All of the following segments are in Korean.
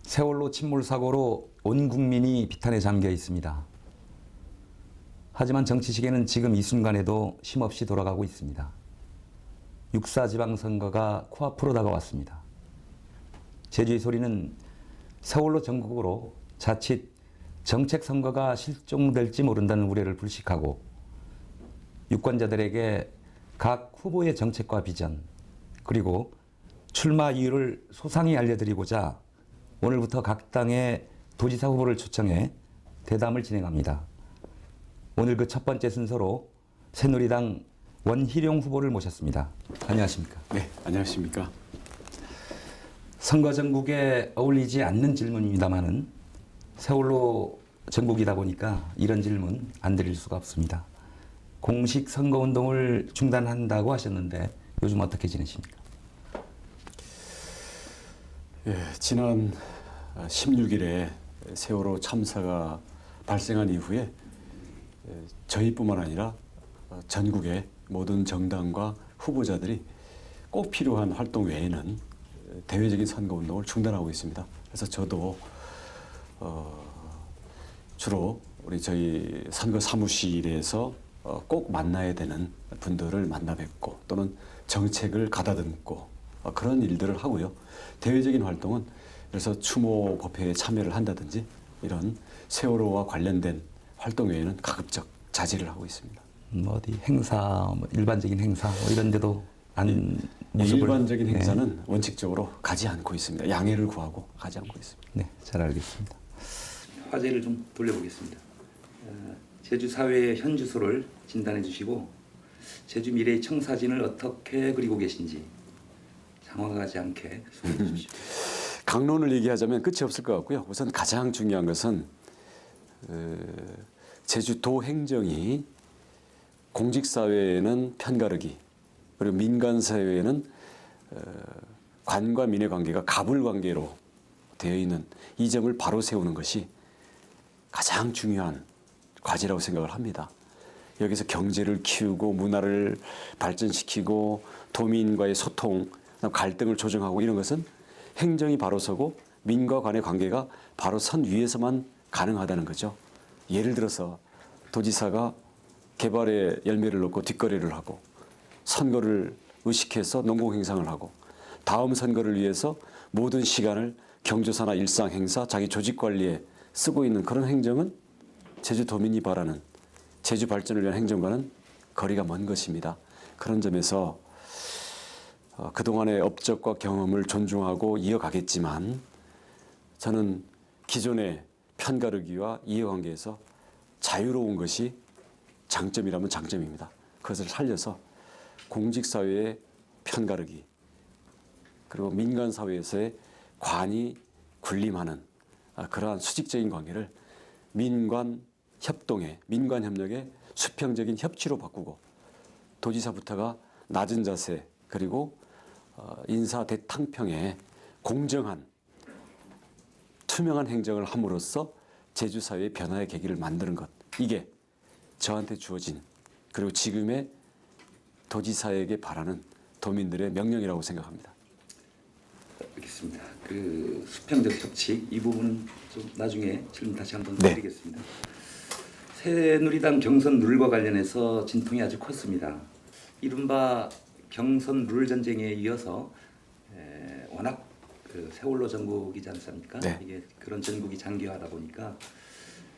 세월호 침몰 사고로 온 국민이 비탄에 잠겨 있습니다. 하지만 정치 시계는 지금 이 순간에도 쉼없이 돌아가고 있습니다. 6.4 지방선거가 코앞으로 다가왔습니다. 제주의 소리는 세월호 전국으로 자칫 정책 선거가 실종될지 모른다는 우려를 불식하고 유권자들에게 각 후보의 정책과 비전 그리고 출마 이유를 소상히 알려드리고자 오늘부터 각 당의 도지사 후보를 초청해 대담을 진행합니다. 오늘 그 첫 번째 순서로 새누리당 원희룡 후보를 모셨습니다. 안녕하십니까? 네, 안녕하십니까? 선거 전국에 어울리지 않는 질문입니다만은 세월호 전국이다 보니까 이런 질문 안 드릴 수가 없습니다. 공식 선거운동을 중단한다고 하셨는데 요즘 어떻게 지내십니까? 예, 지난 16일에 세월호 참사가 발생한 이후에 저희뿐만 아니라 전국의 모든 정당과 후보자들이 꼭 필요한 활동 외에는 대외적인 선거운동을 중단하고 있습니다. 그래서 저도 주로 저희 선거 사무실에서 꼭 만나야 되는 분들을 만나 뵙고 또는 정책을 가다듬고 그런 일들을 하고요. 대외적인 활동은 그래서 추모 법회에 참여를 한다든지 이런 세월호와 관련된 활동 외에는 가급적 자제를 하고 있습니다. 어디 행사, 일반적인 행사 이런 데도 안 모습을 일반적인 행사는 원칙적으로 가지 않고 있습니다. 양해를 구하고 가지 않고 있습니다. 네, 잘 알겠습니다. 화제를 좀 돌려보겠습니다. 제주 사회의 현 주소를 진단해 주시고 제주 미래의 청사진을 어떻게 그리고 계신지 장황하지 않게 소개해 주십시오. 강론을 얘기하자면 끝이 없을 것 같고요. 우선 가장 중요한 것은 제주도 행정이 공직사회에는 편가르기 그리고 민간사회에는 관과 민의 관계가 가불관계로 되어 있는 이 점을 바로 세우는 것이 가장 중요한 과제라고 생각을 합니다. 여기서 경제를 키우고 문화를 발전시키고 도민과의 소통, 갈등을 조정하고 이런 것은 행정이 바로 서고 민과 관의 관계가 바로 선 위에서만 가능하다는 거죠. 예를 들어서 도지사가 개발에 열매를 넣고 뒷거래를 하고 선거를 의식해서 농공행상을 하고 다음 선거를 위해서 모든 시간을 경조사나 일상행사, 자기 조직관리에 쓰고 있는 그런 행정은 제주도민이 바라는 제주 발전을 위한 행정과는 거리가 먼 것입니다. 그런 점에서 그동안의 업적과 경험을 존중하고 이어가겠지만 저는 기존의 편가르기와 이해관계에서 자유로운 것이 장점이라면 장점입니다. 그것을 살려서 공직사회의 편가르기 그리고 민간사회에서의 관이 군림하는 그러한 수직적인 관계를 민관 협동의 민관 협력의 수평적인 협치로 바꾸고 도지사부터가 낮은 자세 그리고 인사 대탕평에 공정한 투명한 행정을 함으로써 제주 사회의 변화의 계기를 만드는 것 이게 저한테 주어진 그리고 지금의 도지사에게 바라는 도민들의 명령이라고 생각합니다. 알겠습니다. 그 수평적 협치 이 부분은 좀 나중에 질문 다시 한번 네. 드리겠습니다. 새누리당 경선 룰과 관련해서 진통이 아주 컸습니다. 이른바 경선 룰 전쟁에 이어서 워낙 그 세월호 전국이지 않습니까? 네. 이게 그런 전국이 장기화하다 보니까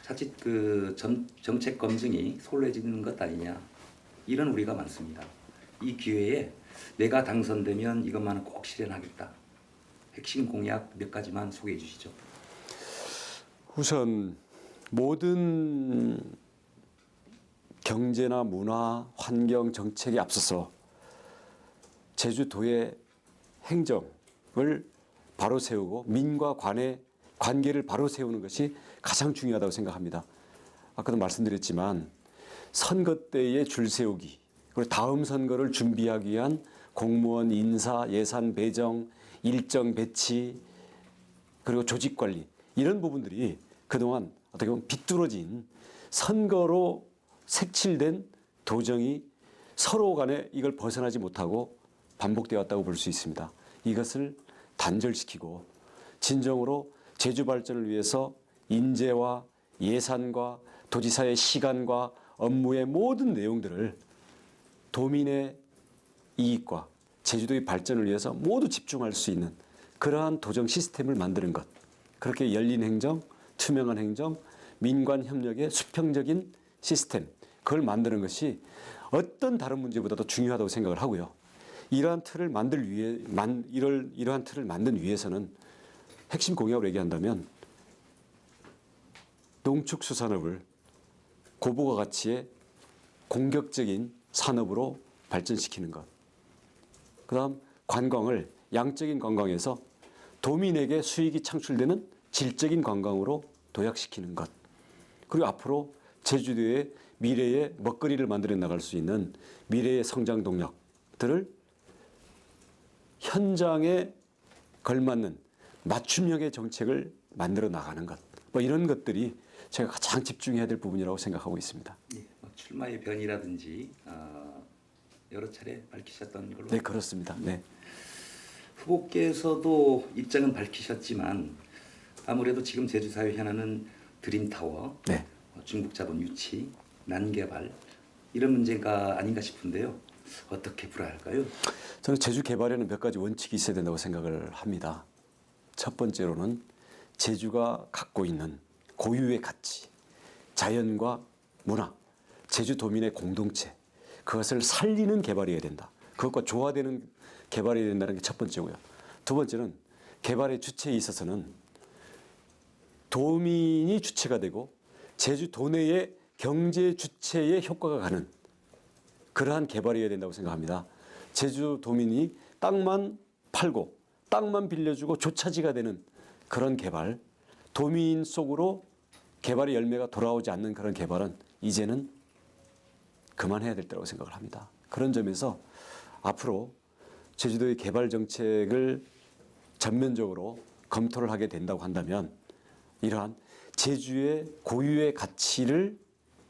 자칫 그 정책 검증이 소홀해지는 것 아니냐 이런 우려가 많습니다. 이 기회에 내가 당선되면 이것만은 꼭 실현하겠다. 핵심 공약 몇 가지만 소개해 주시죠. 우선 모든 경제나 문화, 환경, 정책에 앞서서 제주도의 행정을 바로 세우고 민과 관의 관계를 바로 세우는 것이 가장 중요하다고 생각합니다. 아까도 말씀드렸지만 선거 때의 줄 세우기 그리고 다음 선거를 준비하기 위한 공무원 인사, 예산 배정, 일정 배치 그리고 조직 관리 이런 부분들이 그동안 어떻게 보면 비뚤어진 선거로 색칠된 도정이 서로 간에 이걸 벗어나지 못하고 반복되어 왔다고 볼 수 있습니다. 이것을 단절시키고 진정으로 제주 발전을 위해서 인재와 예산과 도지사의 시간과 업무의 모든 내용들을 도민의 이익과 제주도의 발전을 위해서 모두 집중할 수 있는 그러한 도정 시스템을 만드는 것. 그렇게 열린 행정, 투명한 행정, 민관 협력의 수평적인 시스템, 그걸 만드는 것이 어떤 다른 문제보다도 중요하다고 생각을 하고요. 이러한 틀을 이러한 틀을 만든 위해서는 핵심 공약으로 얘기한다면 농축수산업을 고부가 가치의 공격적인 산업으로 발전시키는 것. 그다음 관광을 양적인 관광에서 도민에게 수익이 창출되는 질적인 관광으로 도약시키는 것. 그리고 앞으로 제주도의 미래의 먹거리를 만들어 나갈 수 있는 미래의 성장 동력들을 현장에 걸맞는 맞춤형의 정책을 만들어 나가는 것. 뭐 이런 것들이 제가 가장 집중해야 될 부분이라고 생각하고 있습니다. 예, 출마의 변이라든지 여러 차례 밝히셨던 걸로. 네, 그렇습니다. 네. 후보께서도 입장은 밝히셨지만 아무래도 지금 제주사회 현안은 드림타워, 네. 중국 자본 유치, 난개발 이런 문제가 아닌가 싶은데요. 어떻게 풀어야 할까요? 저는 제주 개발에는 몇 가지 원칙이 있어야 된다고 생각을 합니다. 첫 번째로는 제주가 갖고 있는 고유의 가치, 자연과 문화, 제주 도민의 공동체, 그것을 살리는 개발이어야 된다. 그것과 조화되는 개발이 된다는 게 첫 번째고요. 두 번째는 개발의 주체에 있어서는 도민이 주체가 되고 제주 도내의 경제 주체의 효과가 가는 그러한 개발이어야 된다고 생각합니다. 제주 도민이 땅만 팔고 땅만 빌려주고 조차지가 되는 그런 개발, 도민 속으로 개발의 열매가 돌아오지 않는 그런 개발은 이제는 그만해야 될 때라고 생각을 합니다. 그런 점에서 앞으로 제주도의 개발 정책을 전면적으로 검토를 하게 된다고 한다면 이러한 제주의 고유의 가치를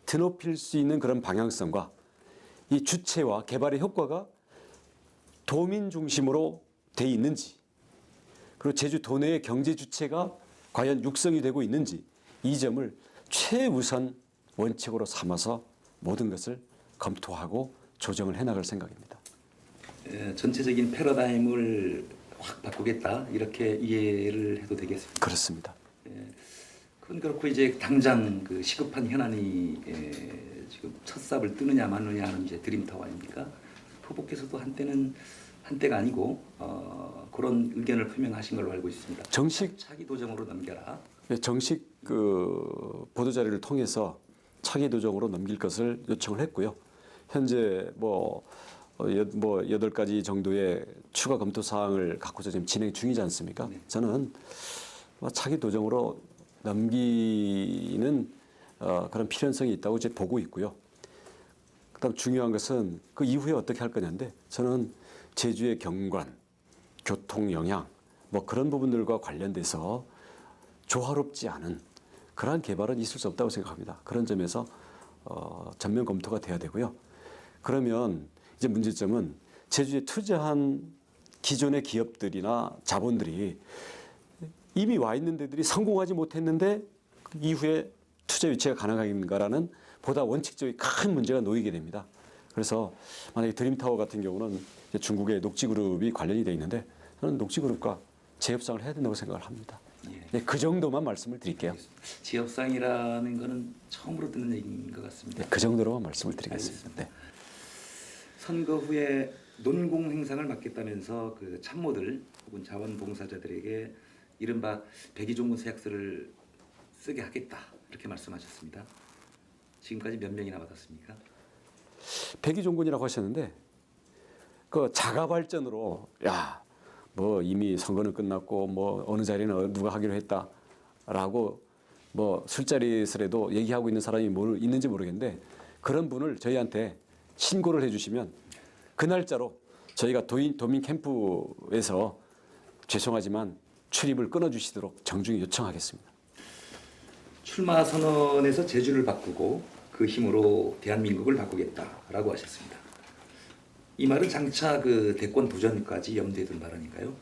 드높일 수 있는 그런 방향성과 이 주체와 개발의 효과가 도민 중심으로 돼 있는지, 그리고 제주 도내의 경제 주체가 과연 육성이 되고 있는지, 이 점을 최우선 원칙으로 삼아서 모든 것을 검토하고 조정을 해나갈 생각입니다. 전체적인 패러다임을 확 바꾸겠다 이렇게 이해를 해도 되겠습니다. 그렇습니다. 그건 그렇고 이제 당장 그 시급한 현안이 지금 첫 삽을 뜨느냐 마느냐 하는 이제 드림타워 아닙니까? 후보께서도 한때가 아니고 그런 의견을 표명하신 걸로 알고 있습니다. 정식 차기 도정으로 넘겨라. 정식 그 보도 자료를 통해서 차기 도정으로 넘길 것을 요청을 했고요. 현재 뭐 8가지 정도의 추가 검토 사항을 갖고서 지금 진행 중이지 않습니까? 네. 저는 차기 도정으로 넘기는 그런 필연성이 있다고 이제 보고 있고요. 그다음 중요한 것은 그 이후에 어떻게 할 거냐인데, 저는 제주의 경관, 교통 영향 뭐 그런 부분들과 관련돼서 조화롭지 않은 그러한 개발은 있을 수 없다고 생각합니다. 그런 점에서 전면 검토가 돼야 되고요. 그러면 이제 문제점은 제주에 투자한 기존의 기업들이나 자본들이 이미 와 있는 데들이 성공하지 못했는데 이후에 투자 유치가 가능한가라는 보다 원칙적인 큰 문제가 놓이게 됩니다. 그래서 만약에 드림타워 같은 경우는 이제 중국의 녹지그룹이 관련이 돼 있는데 저는 녹지그룹과 재협상을 해야 된다고 생각을 합니다. 네, 그 정도만 말씀을 드릴게요. 지역상이라는 거는 처음으로 듣는 얘기인 것 같습니다. 네, 그 정도로만 말씀을 드리겠습니다. 네. 선거 후에 논공 행상을 맡겠다면서 그 참모들 혹은 자원봉사자들에게 이른바 백의종군 서약서를 쓰게 하겠다 이렇게 말씀하셨습니다. 지금까지 몇 명이나 받았습니까? 백의종군이라고 하셨는데 그 자가 발전으로 뭐 이미 선거는 끝났고 뭐 어느 자리는 누가 하기로 했다라고 뭐 술자리에서라도 얘기하고 있는 사람이 있는지 모르겠는데, 그런 분을 저희한테 신고를 해주시면 그 날짜로 저희가 도민 캠프에서 죄송하지만 출입을 끊어주시도록 정중히 요청하겠습니다. 출마 선언에서 제주를 바꾸고 그 힘으로 대한민국을 바꾸겠다라고 하셨습니다. 이 말은 장차 그 대권 도전까지 염두에 둔 발언인가요?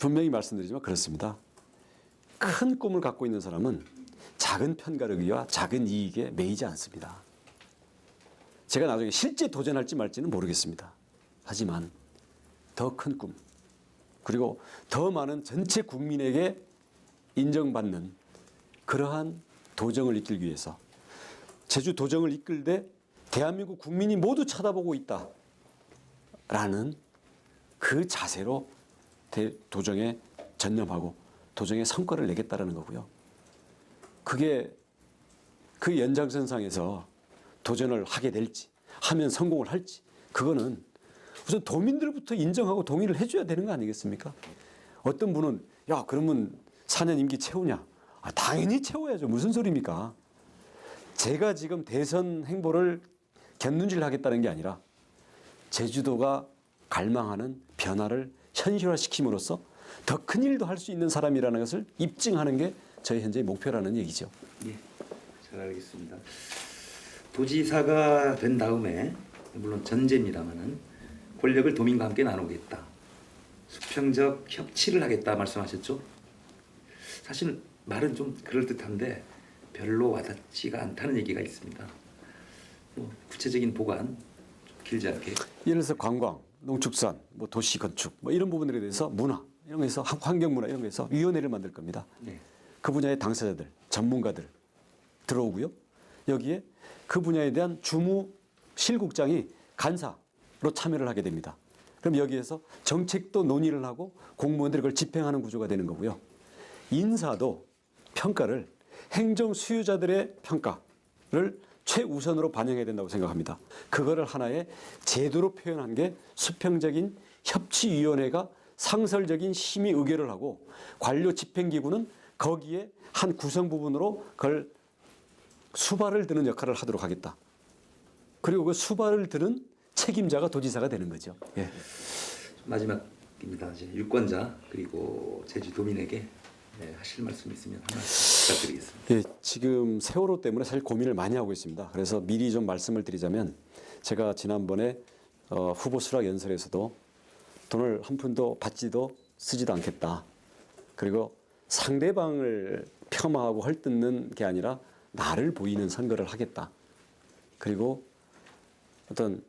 분명히 말씀드리지만 그렇습니다. 큰 꿈을 갖고 있는 사람은 작은 편가르기와 작은 이익에 매이지 않습니다. 제가 나중에 실제 도전할지 말지는 모르겠습니다. 하지만 더 큰 꿈, 그리고 더 많은 전체 국민에게 인정받는 그러한 도정을 이끌기 위해서 제주 도정을 이끌 때 대한민국 국민이 모두 쳐다보고 있다라는 그 자세로 도정에 전념하고 도정에 성과를 내겠다라는 거고요. 그게 그 연장선상에서 도전을 하게 될지 하면 성공을 할지 그거는 우선 도민들부터 인정하고 동의를 해줘야 되는 거 아니겠습니까? 어떤 분은 야 그러면 4년 임기 채우냐? 아, 당연히 채워야죠. 무슨 소리입니까? 제가 지금 대선 행보를 견눈질하겠다는 게 아니라 제주도가 갈망하는 변화를 현실화시킴으로써 더 큰 일도 할 수 있는 사람이라는 것을 입증하는 게 저희 현재의 목표라는 얘기죠. 예, 잘 알겠습니다. 도지사가 된 다음에 물론 전제입니다마는 권력을 도민과 함께 나누겠다. 수평적 협치를 하겠다 말씀하셨죠? 사실 말은 좀 그럴듯한데 별로 와닿지가 않다는 얘기가 있습니다. 뭐 구체적인 보관 좀 길지 않게. 예를 들어서 관광, 농축산, 뭐 도시 건축 뭐 이런 부분들에 대해서 문화 이런 거에서 환경 문화 이런 거에서 위원회를 만들 겁니다. 네. 그 분야의 당사자들, 전문가들 들어오고요. 여기에 그 분야에 대한 주무 실국장이 간사로 참여를 하게 됩니다. 그럼 여기에서 정책도 논의를 하고 공무원들이 그걸 집행하는 구조가 되는 거고요. 인사도 평가를 행정 수요자들의 평가를 최우선으로 반영해야 된다고 생각합니다. 그거를 하나의 제도로 표현한 게 수평적인 협치위원회가 상설적인 심의 의결을 하고 관료 집행기구는 거기에 한 구성 부분으로 그걸 수발을 드는 역할을 하도록 하겠다. 그리고 그 수발을 드는 책임자가 도지사가 되는 거죠. 예. 마지막입니다. 이제 유권자 그리고 제주도민에게 하실 말씀 있으면 하나 부탁드리겠습니다. 예, 지금 세월호 때문에 사실 고민을 많이 하고 있습니다. 그래서 미리 좀 말씀을 드리자면 제가 지난번에 후보 수락 연설에서도 돈을 한 푼도 받지도 쓰지도 않겠다. 그리고 상대방을 폄하하고 헐뜯는 게 아니라 나를 보이는 선거를 하겠다. 그리고 어떤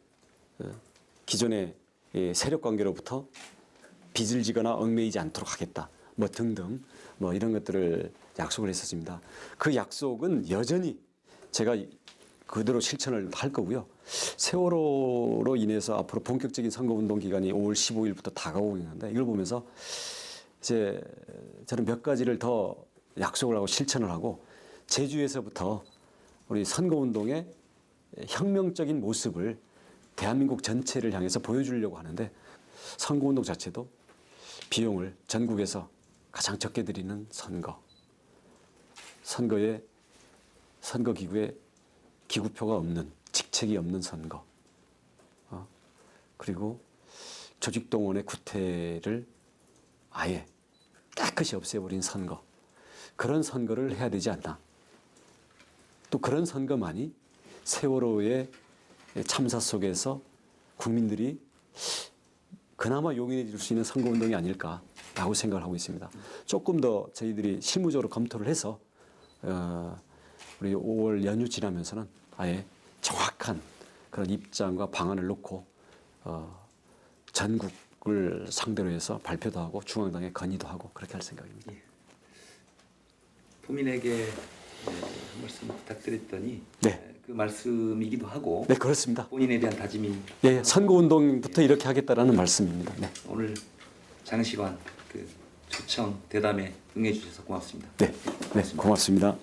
기존의 세력 관계로부터 빚을 지거나 얽매이지 않도록 하겠다. 뭐 등등 뭐 이런 것들을 약속을 했었습니다. 그 약속은 여전히 제가 그대로 실천을 할 거고요. 세월호로 인해서 앞으로 본격적인 선거운동 기간이 5월 15일부터 다가오고 있는데 이걸 보면서 이제 저는 몇 가지를 더 약속을 하고 실천을 하고 제주에서부터 우리 선거운동의 혁명적인 모습을 대한민국 전체를 향해서 보여주려고 하는데 선거운동 자체도 비용을 전국에서 가장 적게 들이는 선거기구에 기구표가 없는 직책이 없는 선거 그리고 조직동원의 구태를 아예 깨끗이 없애버린 선거 그런 선거를 해야 되지 않나. 또 그런 선거만이 세월호의 참사 속에서 국민들이 그나마 용인해 줄 수 있는 선거운동이 아닐까라고 생각을 하고 있습니다. 조금 더 저희들이 실무적으로 검토를 해서 우리 5월 연휴 지나면서는 아예 정확한 그런 입장과 방안을 놓고 전국을 상대로 해서 발표도 하고 중앙당에 건의도 하고 그렇게 할 생각입니다. 예. 도민에게 한 말씀 부탁드렸더니 네. 그 말씀이기도 하고 네, 그렇습니다. 본인에 대한 다짐이 네, 선거운동부터 이렇게 하겠다라는 말씀입니다. 네, 오늘 장시간 그 초청 대담에 응해 주셔서 고맙습니다. 네, 고맙습니다.